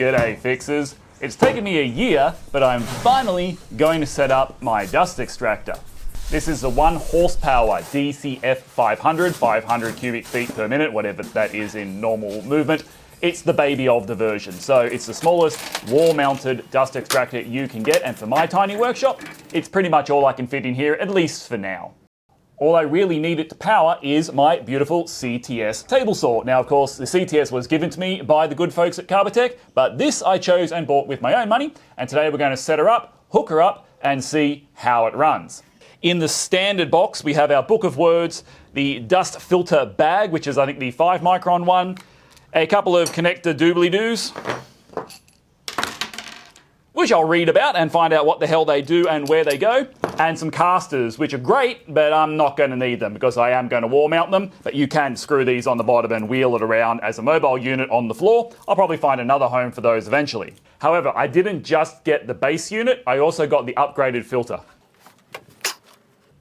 G'day fixers. It's taken me a year, but I'm finally going to set up my dust extractor. This is the 1 horsepower DCF 500 cubic feet per minute, whatever that is in normal movement. It's the baby of the version. So it's the smallest wall-mounted dust extractor you can get, and for my tiny workshop, it's pretty much all I can fit in here, at least for now. All I really need it to power is my beautiful CTS table saw. Now, of course, the CTS was given to me by the good folks at Carbatec, but this I chose and bought with my own money, and today we're going to set her up, hook her up, and see how it runs. In the standard box, we have our book of words, the dust filter bag, which is I think the 5 micron one, a couple of connector doobly-doos, which I'll read about and find out what the hell they do and where they go, and some casters, which are great, but I'm not going to need them because I am going to wall mount them, but you can screw these on the bottom and wheel it around as a mobile unit on the floor. I'll probably find another home for those eventually. However, I didn't just get the base unit, I also got the upgraded filter.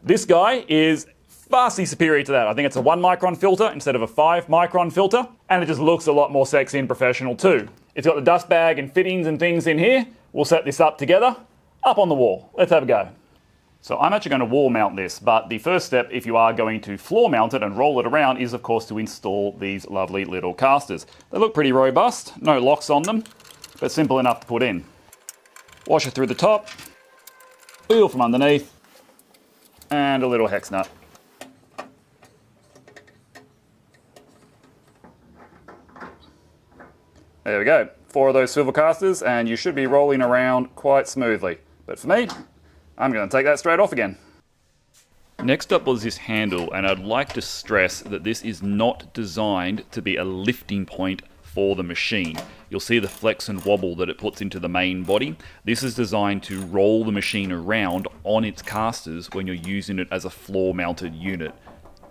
This guy is vastly superior to that. I think it's a 1 micron filter instead of a 5 micron filter, and it just looks a lot more sexy and professional too. It's got the dust bag and fittings and things in here. We'll set this up together, up on the wall. Let's have a go. So I'm actually going to wall mount this, but the first step, if you are going to floor mount it and roll it around, is of course to install these lovely little casters. They look pretty robust, no locks on them, but simple enough to put in. Washer through the top, wheel from underneath, and a little hex nut. There we go. 4 of those swivel casters, and you should be rolling around quite smoothly. But for me, I'm going to take that straight off again. Next up was this handle, and I'd like to stress that this is not designed to be a lifting point for the machine. You'll see the flex and wobble that it puts into the main body. This is designed to roll the machine around on its casters when you're using it as a floor-mounted unit.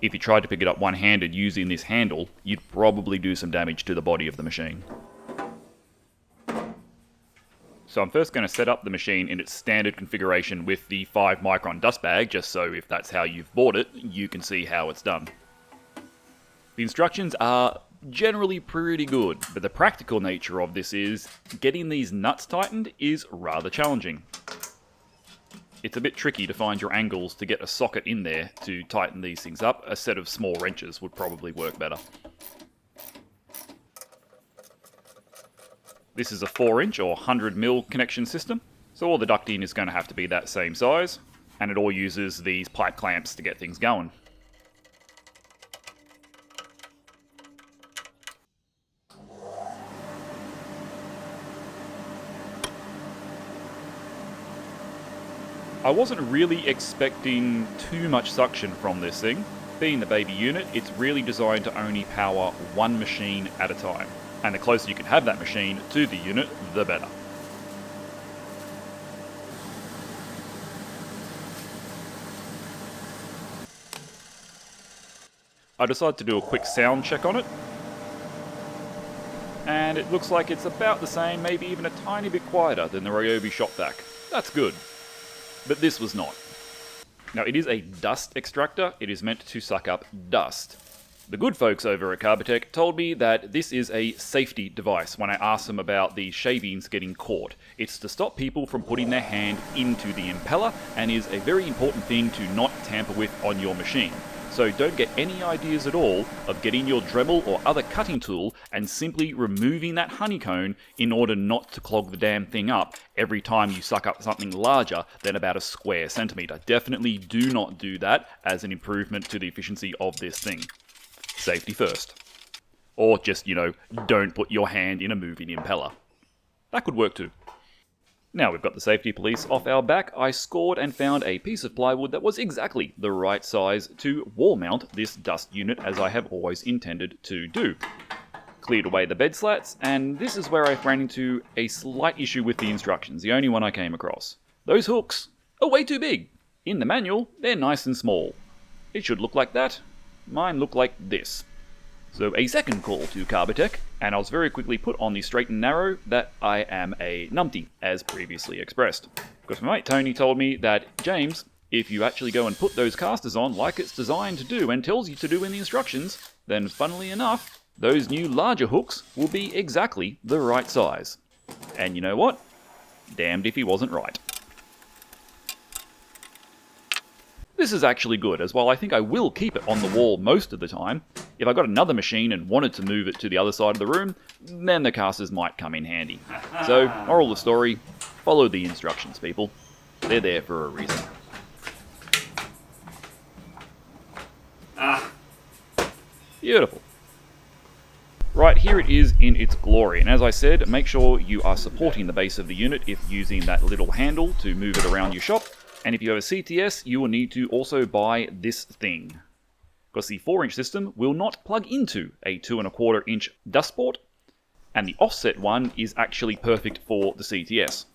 If you tried to pick it up one-handed using this handle, you'd probably do some damage to the body of the machine. So I'm first going to set up the machine in its standard configuration with the 5 micron dust bag, just so if that's how you've bought it, you can see how it's done. The instructions are generally pretty good, but the practical nature of this is getting these nuts tightened is rather challenging. It's a bit tricky to find your angles to get a socket in there to tighten these things up. A set of small wrenches would probably work better. This is a 4-inch or 100mm connection system, so all the ducting is going to have to be that same size, and it all uses these pipe clamps to get things going. I wasn't really expecting too much suction from this thing. Being the baby unit, it's really designed to only power one machine at a time. And the closer you can have that machine to the unit, the better. I decided to do a quick sound check on it. And it looks like it's about the same, maybe even a tiny bit quieter than the Ryobi shop vac. That's good. But this was not. Now, it is a dust extractor. It is meant to suck up dust. The good folks over at Carbatec told me that this is a safety device when I asked them about the shavings getting caught. It's to stop people from putting their hand into the impeller and is a very important thing to not tamper with on your machine. So don't get any ideas at all of getting your Dremel or other cutting tool and simply removing that honeycomb in order not to clog the damn thing up every time you suck up something larger than about a square centimeter. Definitely do not do that as an improvement to the efficiency of this thing. Safety first. Or just, don't put your hand in a moving impeller. That could work too. Now we've got the safety police off our back, I scored and found a piece of plywood that was exactly the right size to wall mount this dust unit as I have always intended to do. Cleared away the bed slats, and this is where I ran into a slight issue with the instructions, the only one I came across. Those hooks are way too big. In the manual, they're nice and small. It should look like that. Mine look like this. So a second call to Carbatec, and I was very quickly put on the straight and narrow that I am a numpty, as previously expressed. Because my mate Tony told me that, James, if you actually go and put those casters on like it's designed to do and tells you to do in the instructions, then funnily enough, those new larger hooks will be exactly the right size. And you know what? Damned if he wasn't right. This is actually good, as while I think I will keep it on the wall most of the time, if I got another machine and wanted to move it to the other side of the room, then the casters might come in handy. So, moral of the story, follow the instructions, people. They're there for a reason. Beautiful. Right, here it is in its glory, and as I said, make sure you are supporting the base of the unit if using that little handle to move it around your shop. And if you have a CTS, you will need to also buy this thing, because the 4-inch system will not plug into a 2¼ inch dust port, and the offset one is actually perfect for the CTS.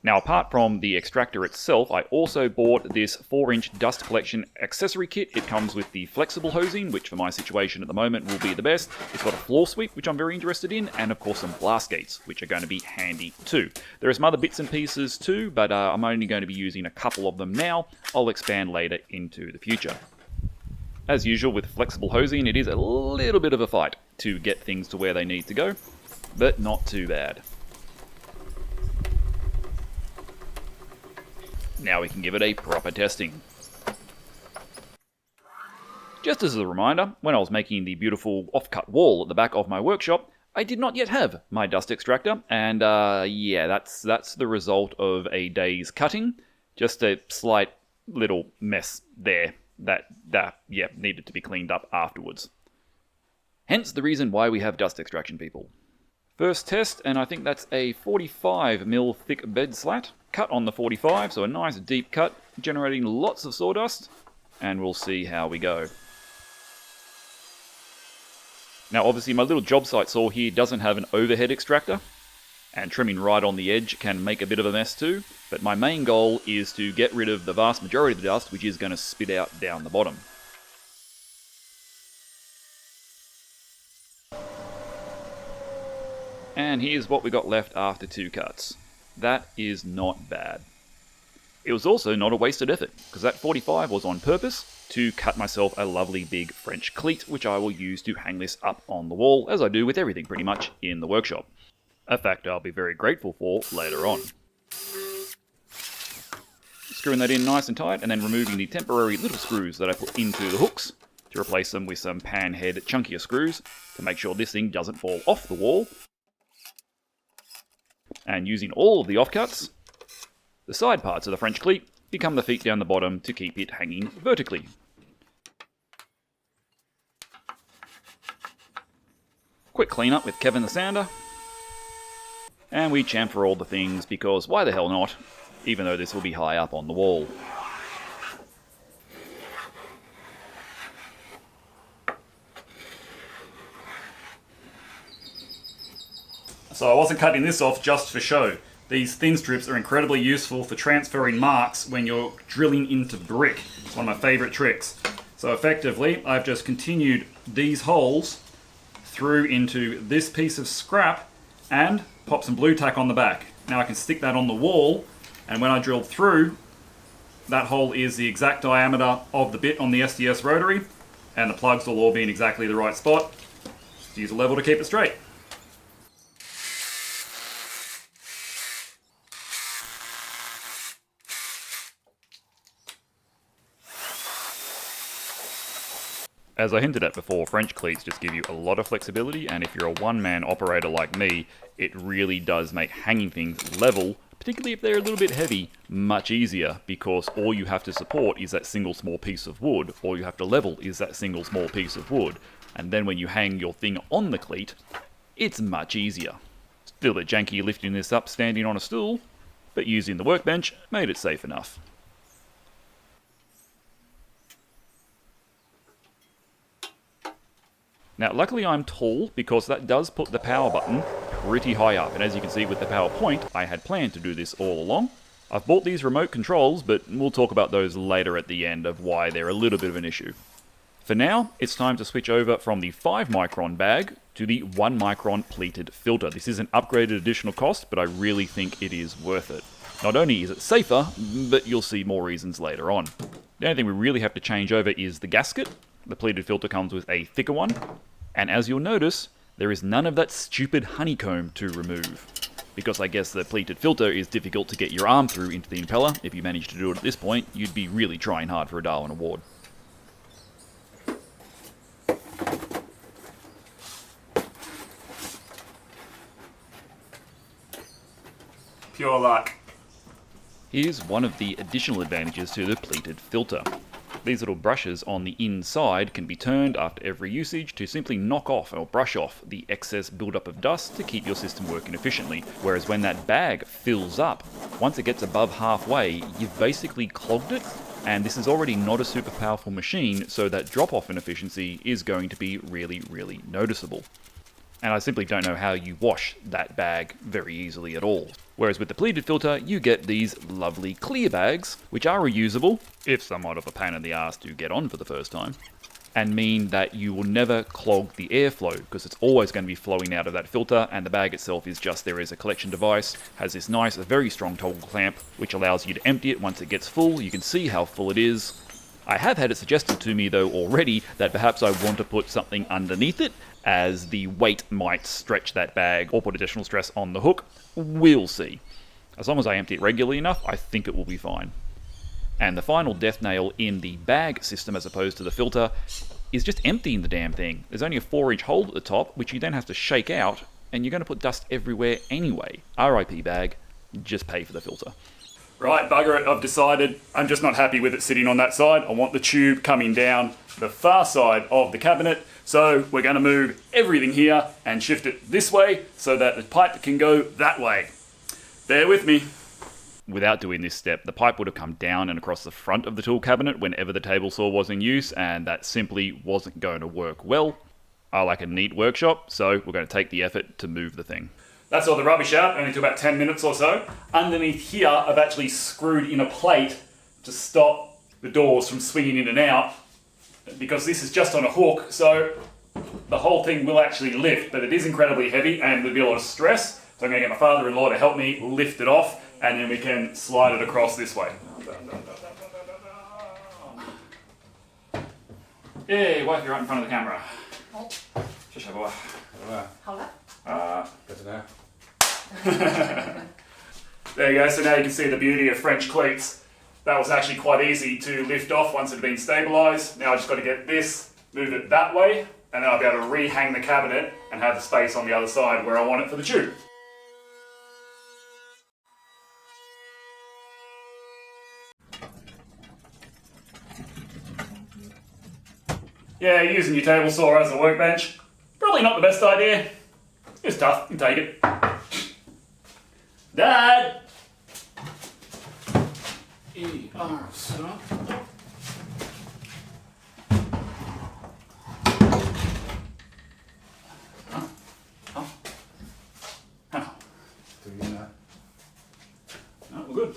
Now, apart from the extractor itself, I also bought this 4-inch dust collection accessory kit. It comes with the flexible hosing, which for my situation at the moment will be the best. It's got a floor sweep, which I'm very interested in, and of course some blast gates, which are going to be handy too. There are some other bits and pieces too, but I'm only going to be using a couple of them now. I'll expand later into the future. As usual with flexible hosing, it is a little bit of a fight to get things to where they need to go, but not too bad. Now we can give it a proper testing. Just as a reminder, when I was making the beautiful off-cut wall at the back of my workshop, I did not yet have my dust extractor, and yeah, that's the result of a day's cutting. Just a slight little mess there that yeah, needed to be cleaned up afterwards. Hence the reason why we have dust extraction, people. First test, and I think that's a 45mm thick bed slat. Cut on the 45, so a nice deep cut, generating lots of sawdust, and we'll see how we go. Now obviously my little job site saw here doesn't have an overhead extractor, and trimming right on the edge can make a bit of a mess too, but my main goal is to get rid of the vast majority of the dust, which is going to spit out down the bottom. And here's what we got left after 2 cuts. That is not bad. It was also not a wasted effort, because that 45 was on purpose to cut myself a lovely big French cleat, which I will use to hang this up on the wall, as I do with everything pretty much in the workshop. A fact I'll be very grateful for later on. Screwing that in nice and tight, and then removing the temporary little screws that I put into the hooks to replace them with some pan head chunkier screws to make sure this thing doesn't fall off the wall. And using all of the offcuts, the side parts of the French cleat become the feet down the bottom to keep it hanging vertically. Quick cleanup with Kevin the sander. And we chamfer all the things because why the hell not, even though this will be high up on the wall. So I wasn't cutting this off just for show. These thin strips are incredibly useful for transferring marks when you're drilling into brick. It's one of my favourite tricks. So effectively, I've just continued these holes through into this piece of scrap and pop some blue tack on the back. Now I can stick that on the wall, and when I drill through, that hole is the exact diameter of the bit on the SDS rotary, and the plugs will all be in exactly the right spot. Just use a level to keep it straight. As I hinted at before, French cleats just give you a lot of flexibility, and if you're a one-man operator like me, it really does make hanging things level, particularly if they're a little bit heavy, much easier, because all you have to support is that single small piece of wood. All you have to level is that single small piece of wood. And then when you hang your thing on the cleat, it's much easier. Still a bit janky lifting this up standing on a stool, but using the workbench made it safe enough. Now luckily I'm tall, because that does put the power button pretty high up, and as you can see with the power point, I had planned to do this all along. I've bought these remote controls, but we'll talk about those later at the end of why they're a little bit of an issue. For now, it's time to switch over from the 5 micron bag to the 1 micron pleated filter. This is an upgraded additional cost, but I really think it is worth it. Not only is it safer, but you'll see more reasons later on. The only thing we really have to change over is the gasket. The pleated filter comes with a thicker one, and as you'll notice, there is none of that stupid honeycomb to remove. because I guess the pleated filter is difficult to get your arm through into the impeller. If you manage to do it at this point, you'd be really trying hard for a Darwin Award. Pure luck. Here's one of the additional advantages to the pleated filter. These little brushes on the inside can be turned after every usage to simply knock off or brush off the excess buildup of dust to keep your system working efficiently. Whereas when that bag fills up, once it gets above halfway, you've basically clogged it, and this is already not a super powerful machine, so that drop-off in efficiency is going to be really, really noticeable. And I simply don't know how you wash that bag very easily at all. Whereas with the pleated filter, you get these lovely clear bags, which are reusable, if somewhat of a pain in the ass to get on for the first time, and mean that you will never clog the airflow, because it's always going to be flowing out of that filter, and the bag itself is just there as a collection device, has this nice, very strong toggle clamp, which allows you to empty it once it gets full. You can see how full it is. I have had it suggested to me though already that perhaps I want to put something underneath it, as the weight might stretch that bag or put additional stress on the hook. We'll see. As long as I empty it regularly enough, I think it will be fine. And the final death nail in the bag system as opposed to the filter is just emptying the damn thing. There's only a 4-inch hole at the top, which you then have to shake out, and you're going to put dust everywhere anyway. RIP bag, just pay for the filter. Right, bugger it, I've decided I'm just not happy with it sitting on that side. I want the tube coming down the far side of the cabinet. So we're going to move everything here and shift it this way so that the pipe can go that way. Bear with me. Without doing this step, the pipe would have come down and across the front of the tool cabinet whenever the table saw was in use, and that simply wasn't going to work well. I like a neat workshop, so we're going to take the effort to move the thing. That's all the rubbish out, only took about 10 minutes or so. Underneath here, I've actually screwed in a plate to stop the doors from swinging in and out, because this is just on a hook, so the whole thing will actually lift, but it is incredibly heavy and there'll be a lot of stress. So I'm going to get my father-in-law to help me lift it off, and then we can slide it across this way. Hey, wife, you're right in front of the camera. Oh. Shush, boy. Hold up. Good to know. There you go, so now you can see the beauty of French cleats. That was actually quite easy to lift off once it had been stabilised. Now I just got to get this, move it that way, and then I'll be able to rehang the cabinet and have the space on the other side where I want it for the tube. Yeah, using your table saw as a workbench, probably not the best idea. It's tough, you can take it. Dad! Stop. No, we're good.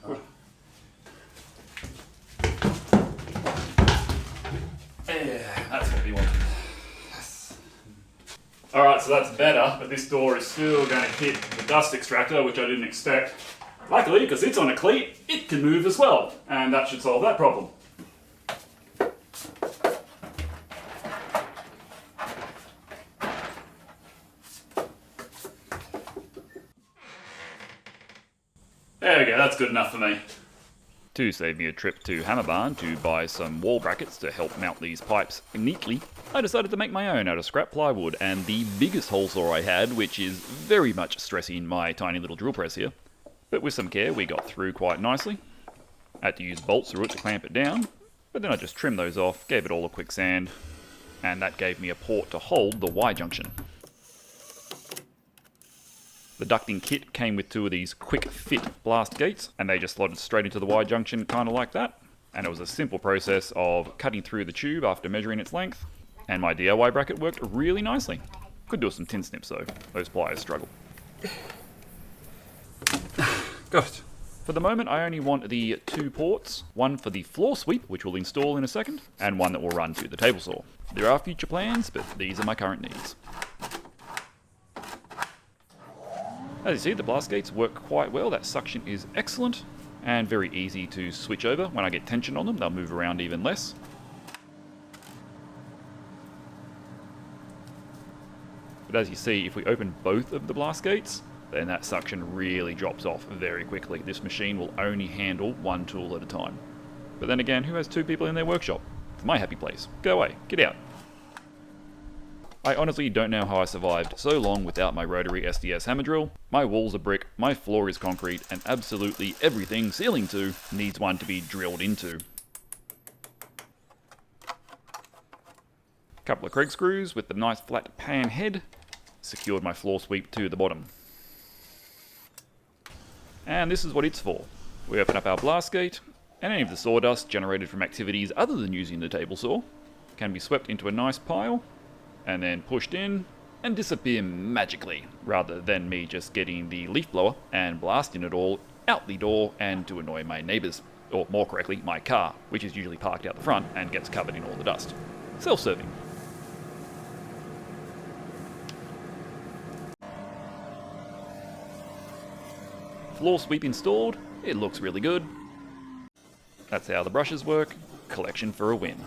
Good. Yeah, that's what we wanted. Yes. Alright, so that's better, but this door is still going to hit the dust extractor, which I didn't expect. Luckily, because it's on a cleat, it can move as well, and that should solve that problem. There we go, that's good enough for me. To save me a trip to Hammer Barn to buy some wall brackets to help mount these pipes neatly, I decided to make my own out of scrap plywood, and the biggest hole saw I had, which is very much stressing my tiny little drill press here. But with some care, we got through quite nicely. I had to use bolts through it to clamp it down, but then I just trimmed those off, gave it all a quick sand, and that gave me a port to hold the Y-junction. The ducting kit came with two of these quick fit blast gates, and they just slotted straight into the Y-junction, kind of like that. And it was a simple process of cutting through the tube after measuring its length, and my DIY bracket worked really nicely. Could do some tin snips though, those pliers struggle. Good. For the moment, I only want the two ports, one for the floor sweep, which we'll install in a second, and one that will run to the table saw. There are future plans, but these are my current needs. As you see, the blast gates work quite well. That suction is excellent and very easy to switch over. When I get tension on them, they'll move around even less. But as you see, if we open both of the blast gates, then that suction really drops off very quickly. This machine will only handle one tool at a time. But then again, who has two people in their workshop? It's my happy place. Go away. Get out. I honestly don't know how I survived so long without my rotary SDS hammer drill. My walls are brick, my floor is concrete, and absolutely everything, ceiling too, needs one to be drilled into. Couple of Kreg screws with the nice flat pan head secured my floor sweep to the bottom. And this is what it's for. We open up our blast gate, and any of the sawdust generated from activities other than using the table saw can be swept into a nice pile and then pushed in and disappear magically, rather than me just getting the leaf blower and blasting it all out the door and to annoy my neighbours, or more correctly, my car, which is usually parked out the front and gets covered in all the dust. Self-serving. Floor sweep installed, it looks really good. That's how the brushes work, collection for a win.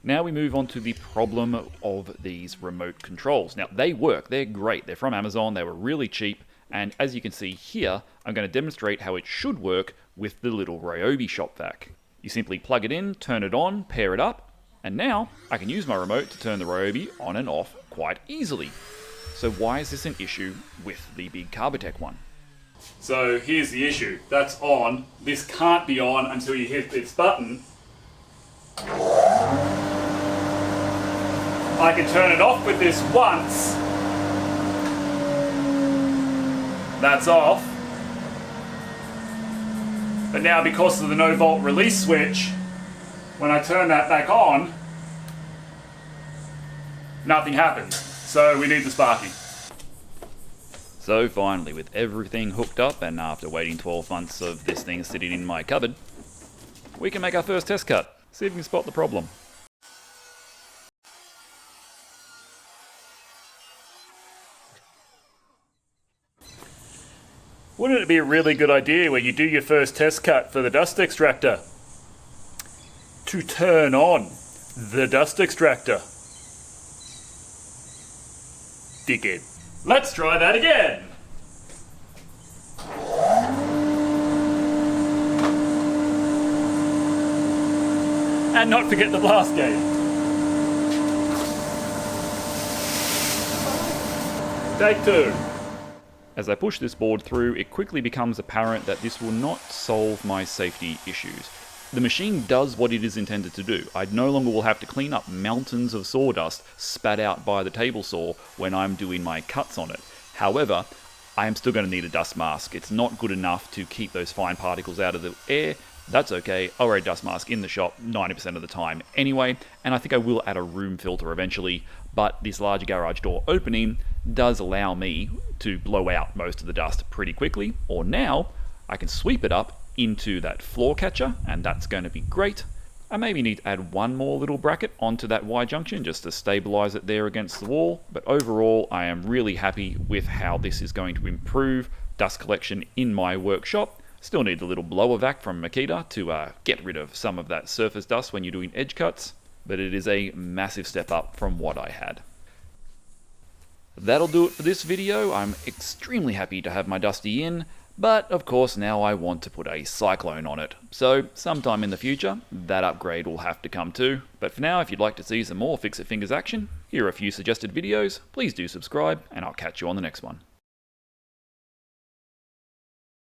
Now we move on to the problem of these remote controls. Now they work, they're great, they're from Amazon, they were really cheap, and as you can see here, I'm going to demonstrate how it should work with the little Ryobi shop vac. You simply plug it in, turn it on, pair it up, and now I can use my remote to turn the Ryobi on and off quite easily. So why is this an issue with the big Carbatec one? So here's the issue. That's on. This can't be on until you hit this button. I can turn it off with this once. That's off. But now because of the no volt release switch, when I turn that back on, nothing happens. So we need the sparky. So finally, with everything hooked up and after waiting 12 months of this thing sitting in my cupboard, we can make our first test cut. See if we can spot the problem. Wouldn't it be a really good idea when you do your first test cut for the dust extractor to turn on the dust extractor? Dickhead. Let's try that again. And not forget the blast gate. Take two. As I push this board through, it quickly becomes apparent that this will not solve my safety issues. The machine does what it is intended to do. I no longer will have to clean up mountains of sawdust spat out by the table saw when I'm doing my cuts on it. However, I am still going to need a dust mask. It's not good enough to keep those fine particles out of the air. That's okay, I'll wear a dust mask in the shop 90% of the time anyway, and I think I will add a room filter eventually, but this larger garage door opening does allow me to blow out most of the dust pretty quickly, or now I can sweep it up into that floor catcher, and that's going to be great. I maybe need to add one more little bracket onto that Y junction just to stabilize it there against the wall, but overall I am really happy with how this is going to improve dust collection in my workshop. Still need the little blower vac from Makita to get rid of some of that surface dust when you're doing edge cuts, but it is a massive step up from what I had. That'll do it for this video. I'm extremely happy to have my Dusty in, but of course now I want to put a Cyclone on it. So sometime in the future, that upgrade will have to come too. But for now, if you'd like to see some more Fixit Fingers action, here are a few suggested videos, please do subscribe, and I'll catch you on the next one.